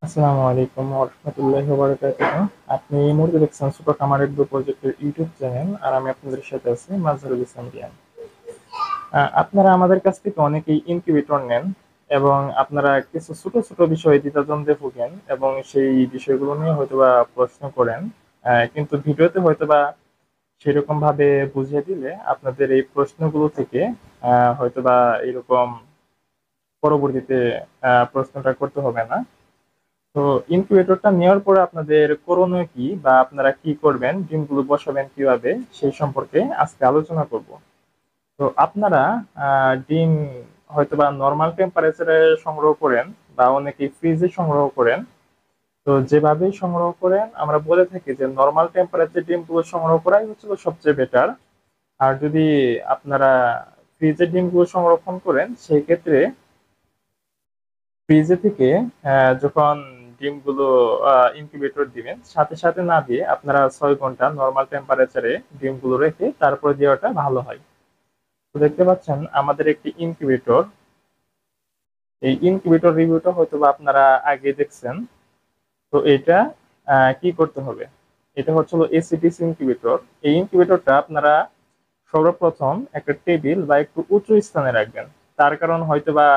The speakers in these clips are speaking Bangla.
আসসালামু আলাইকুম ওয়া রাহমাতুল্লাহি ওয়া বারাকাতুহু। আপনি এই মুহূর্তে দেখছেন ছোট খামারের দু প্রজেক্টের ইউটিউব চ্যানেল, আর আমি আপনাদের সাথে আছি মাজহারুল ইসলাম রিয়ান। আপনারা আমাদের কাছ থেকে অনেকেই ইনকিউবেটর নেন এবং আপনারা কিছু ছোট ছোট বিষয়ে দ্বিধাদ্বন্দ্বে ভোগেন এবং সেই বিষয়গুলো নিয়ে হয়তোবা প্রশ্ন করেন। কিন্তু ভিডিওতে হয়তোবা সেরকম ভাবে বুঝিয়ে দিলে আপনাদের এই প্রশ্নগুলো থেকে হয়তোবা এরকম পরবর্তীতে প্রশ্নটা করতে হবে না। তো ইনকিউবেটরটা নেওয়ার পরে আপনাদের করণীয় কি বা আপনারা কি করবেন, ডিমগুলো বসাবেন কিভাবে, সেই সম্পর্কে আজকে আলোচনা করব। তো আপনারা ডিম হয়তোবা নর্মাল টেম্পারেচারে সংগ্রহ করেন বা অনেকে ফ্রিজে সংগ্রহ করেন। তো যেভাবেই সংগ্রহ করেন আমরা বলে থাকি যে নর্মাল টেম্পারেচার ডিমগুলো সংগ্রহ করাই হচ্ছে সবচেয়ে বেটার। আর যদি আপনারা ফ্রিজে ডিমগুলো সংরক্ষণ করেন সেই ক্ষেত্রে ফ্রিজে থেকে যখন ডিমগুলো ইনকিউবেটর দিবেন সাথে সাথে না দিয়ে আপনারা 6 ঘন্টা নর্মাল টেম্পারেচারে ডিমগুলো রেখে তারপর দেওয়াটা ভালো হয়। তো দেখতে পাচ্ছেন আমাদের একটি ইনকিউবেটর। এই ইনকিউবেটর রিভিউটা হয়তো বা আপনারা আগে দেখছেন। তো এটা কি করতে হবে, এটা হচ্ছে এসিটিসি ইনকিউবেটর। এই ইনকিউবেটরটা আপনারা সর্বপ্রথম একটা টেবিল বা একটু উঁচু স্থানে রাখবেন। তার কারণ হয়তোবা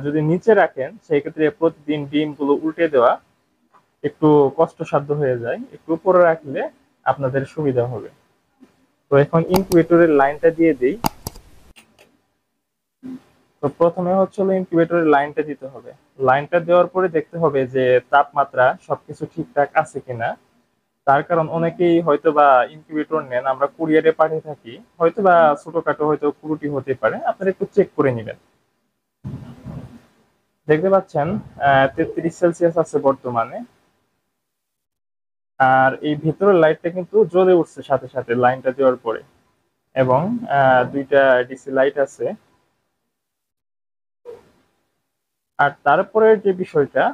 যদি নিচে রাখেন সেই ক্ষেত্রে প্রতিদিন ডিমগুলো উল্টে দেওয়া একটু কষ্টসাধ্য হয়ে যায়, একটু উপরে রাখলে আপনাদের সুবিধা হবে। তো এখন ইনকিউবেটরের লাইনটা দিয়ে দিই। তো প্রথমে হচ্ছে ইনকিউবেটরের লাইনটা দিতে হবে। লাইনটা দেওয়ার পরে দেখতে হবে যে তাপমাত্রা সবকিছু ঠিকঠাক আছে কিনা। তার কারণ অনেকেই হয়তোবা ইনকিউবেটর নেন, আমরা কুরিয়ারে পাঠিয়ে থাকি, হয়তোবা ছোটখাটো হয়তো ত্রুটি হতে পারে, আপনারা একটু চেক করে নেবেন। দেখতে পাচ্ছেন 33 সেলসিয়াস আছে বর্তমানে। আর এই ভেতরের লাইটটা কিন্তু জ্বলে উঠছে সাথে সাথে লাইনটা দেওয়ার পরে, এবং দুইটা ডিসি লাইট আছে। আর তারপরে যে বিষয়টা,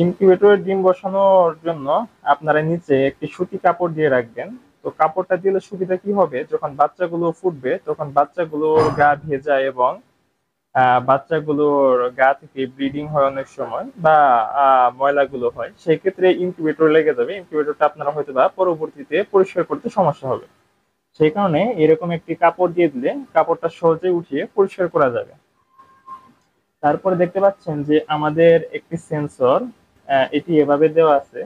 ইনকিউবেটরের ডিম বসানোর জন্য আপনারা নিচে একটি সুতি কাপড় দিয়ে রাখবেন। তো কাপড়টা দিলে সুবিধা কি হবে, যখন বাচ্চাগুলো ফুটবে তখন বাচ্চাগুলোর গা ভেজা এবং বাচ্চাগুলোর গা থেকে ব্লিডিং হয় অনেক সময়, বা ময়লাগুলো হয়, সেই ক্ষেত্রে ইনকিউবেটর লেগে যাবে। ইনকিউবেটরটা আপনারা হয়তো বা পরবর্তীতে পরিষ্কার করতে সমস্যা হবে। সেই কারণে এরকম একটি কাপড় দিয়ে দিলে কাপড়টা সহজে উঠিয়ে পরিষ্কার করা যাবে। তারপরে দেখতে পাচ্ছেন যে আমাদের একটি সেন্সর, এটি এভাবে দেওয়া আছে।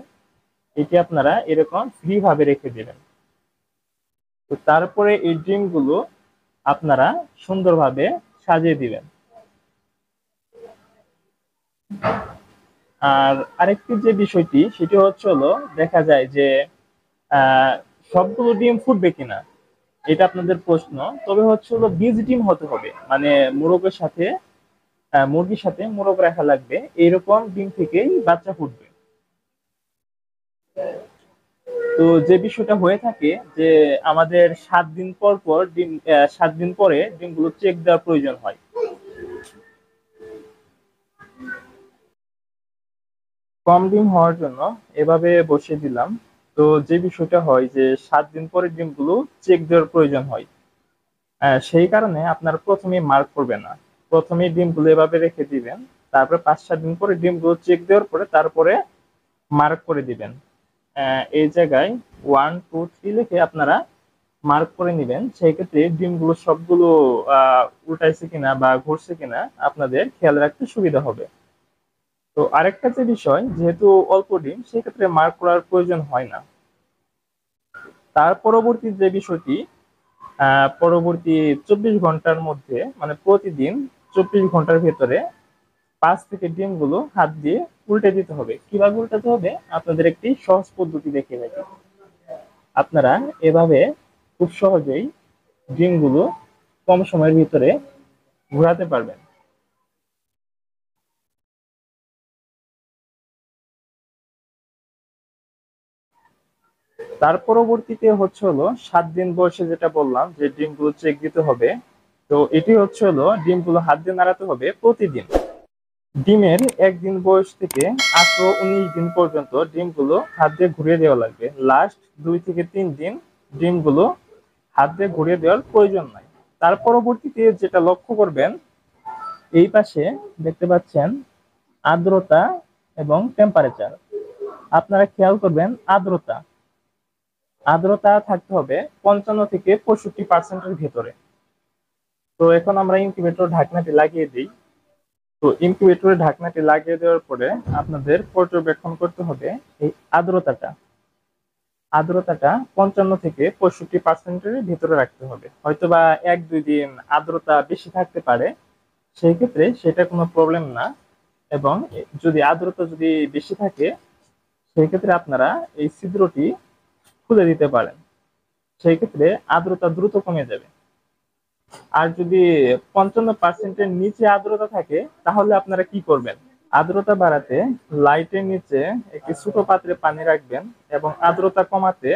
এটি আপনারা এরকম ফ্রি ভাবে রেখে দিবেন। তো তারপরে এই ড্রিম গুলো আপনারা সুন্দরভাবে সাজিয়ে দিবেন। আর আরেকটি যে বিষয়টি সেটি হচ্ছে দেখা যায় যে আহ, সবগুলো ডিম ফুটবে কিনা, এটা আপনাদের প্রশ্ন। তবে হচ্ছে বীজ ডিম হতে হবে, মানে মোরগের সাথে মুরগির সাথে মোরগ রাখা লাগবে, এরকম ডিম থেকেই বাচ্চা ফুটবে। তো যে বিষয়টা হয়ে থাকে যে আমাদের 7 দিন পর পর ডিম, 7 দিন পরে ডিমগুলো চেক দেওয়ার প্রয়োজন হয়। কম ডিম হওয়ার জন্য এভাবে বসিয়ে দিলাম। তো যে বিষয়টা হয় যে 7 দিন পরে ডিমগুলো চেক দেওয়ার প্রয়োজন হয়, সেই কারণে আপনার প্রথমে মার্ক করবে না, প্রথমে ডিমগুলো এভাবে রেখে দিবেন। তারপরে 5-7 দিন পরে ডিমগুলো চেক দেওয়ার পরে তারপরে মার্ক করে দিবেন। এই জায়গায় 1 2 3 লিখে আপনারা মার্ক করে নেবেন। সেই ক্ষেত্রে ডিমগুলো সবগুলো উল্টাইছে কিনা বা ঘুরছে কিনা আপনাদের খেয়াল রাখতে সুবিধা হবে। তো আরেকটা যে বিষয়, যেহেতু অল্প ডিম সেক্ষেত্রে মার্ক করার প্রয়োজন হয় না। তার পরবর্তী যে বিষয়টি, পরবর্তী 24 ঘন্টার মধ্যে, মানে প্রতিদিন 24 ঘন্টার ভেতরে 5 থেকে ডিমগুলো হাত দিয়ে উল্টে দিতে হবে। কিভাবে উল্টাতে হবে আপনাদের একটি সহজ পদ্ধতি দেখিয়ে থাকি। আপনারা এভাবে খুব সহজেই ডিমগুলো কম সময়ের ভিতরে ঘোরাতে পারবেন। তার পরবর্তীতে হচ্ছে 7 দিন বয়সে যেটা বললাম যে ডিমগুলো চেক দিতে হবে। তো এটি হচ্ছে ডিমগুলো হাত দিয়ে নাড়াতে হবে প্রতিদিন। ডিমের 1 দিন বয়স থেকে 18-19 দিন পর্যন্ত ডিমগুলো হাত দিয়ে ঘুরিয়ে দেওয়া লাগবে। লাস্ট 2 থেকে 3 দিন ডিমগুলো হাত দিয়ে ঘুরিয়ে দেওয়ার প্রয়োজন নাই। তার পরবর্তীতে যেটা লক্ষ্য করবেন, এই পাশে দেখতে পাচ্ছেন আর্দ্রতা এবং টেম্পারেচার। আপনারা খেয়াল করবেন আর্দ্রতা আর্দ্রতা থাকতে হবে 55 থেকে 65% ভেতরে। তো এখন আমরা ইনকিউবেটর ঢাকনাটি লাগিয়ে দিই। তো ইনকিউবেটরের ঢাকনাটি লাগিয়ে দেওয়ার পরে আপনাদের পর্যবেক্ষণ করতে হবে এই আর্দ্রতাটা। আর্দ্রতাটা 55 থেকে 65%-এর ভিতরে রাখতে হবে। হয়তোবা 1-2 দিন আর্দ্রতা বেশি থাকতে পারে, সেই ক্ষেত্রে সেটা কোনো প্রবলেম না। এবং যদি আর্দ্রতা যদি বেশি থাকে, সেই ক্ষেত্রে আপনারা এই ছিদ্রটি খুলে দিতে পারেন। সেই ক্ষেত্রে আর্দ্রতা দ্রুত কমে যাবে। আর যদি 55%-এর নিচে আর্দ্রতা থাকে, তাহলে আপনারা কি করবেন? আর্দ্রতা বাড়াতে লাইটের নিচে একটি ছোট পাত্রে পানি রাখবেন এবং আর্দ্রতা কমাতে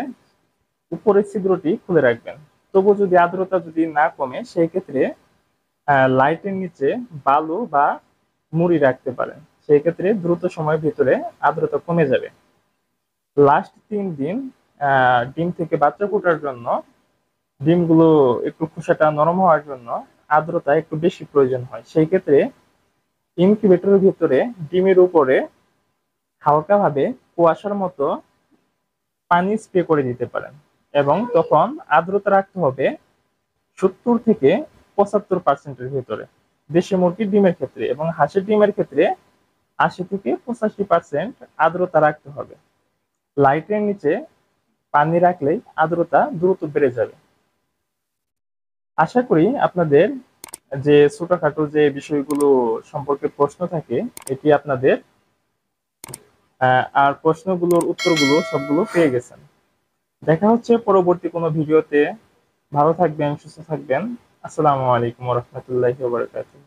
উপরের ছিদ্রটি খুলে রাখবেন। তবু যদি আর্দ্রতা যদি না কমে, সেই ক্ষেত্রে লাইটের নিচে বালু বা মুড়ি রাখতে পারেন। সেই ক্ষেত্রে দ্রুত সময়ের ভিতরে আর্দ্রতা কমে যাবে। লাস্ট 3 দিন ডিম থেকে বাচ্চা ফোটার জন্য, ডিমগুলো একটু খোসাটা নরম হওয়ার জন্য আর্দ্রতা একটু বেশি প্রয়োজন হয়। সেই ক্ষেত্রে ইনকিউবেটরের ভিতরে ডিমের উপরে হালকা ভাবে কুয়াশার মতো পানি স্প্রে করে দিতে পারেন। এবং তখন আর্দ্রতা রাখতে হবে 70 থেকে 75%-এর ভিতরে দেশি মুরগির ডিমের ক্ষেত্রে, এবং হাঁসের ডিমের ক্ষেত্রে 80 থেকে 85% আর্দ্রতা রাখতে হবে। লাইটের নিচে পানি রাখলেই আর্দ্রতা দ্রুত বেড়ে যাবে। আশা করি আপনাদের যে ছোটখাটো যে বিষয়গুলো সম্পর্কে প্রশ্ন থাকে, এটি আপনাদের আর প্রশ্নগুলোর উত্তরগুলো সবগুলো পেয়ে গেছেন। দেখা হচ্ছে পরবর্তী কোনো ভিডিওতে। ভালো থাকবেন, সুস্থ থাকবেন। আসসালামু আলাইকুম ওয়া রাহমাতুল্লাহি ওয়া বারাকাতুহু।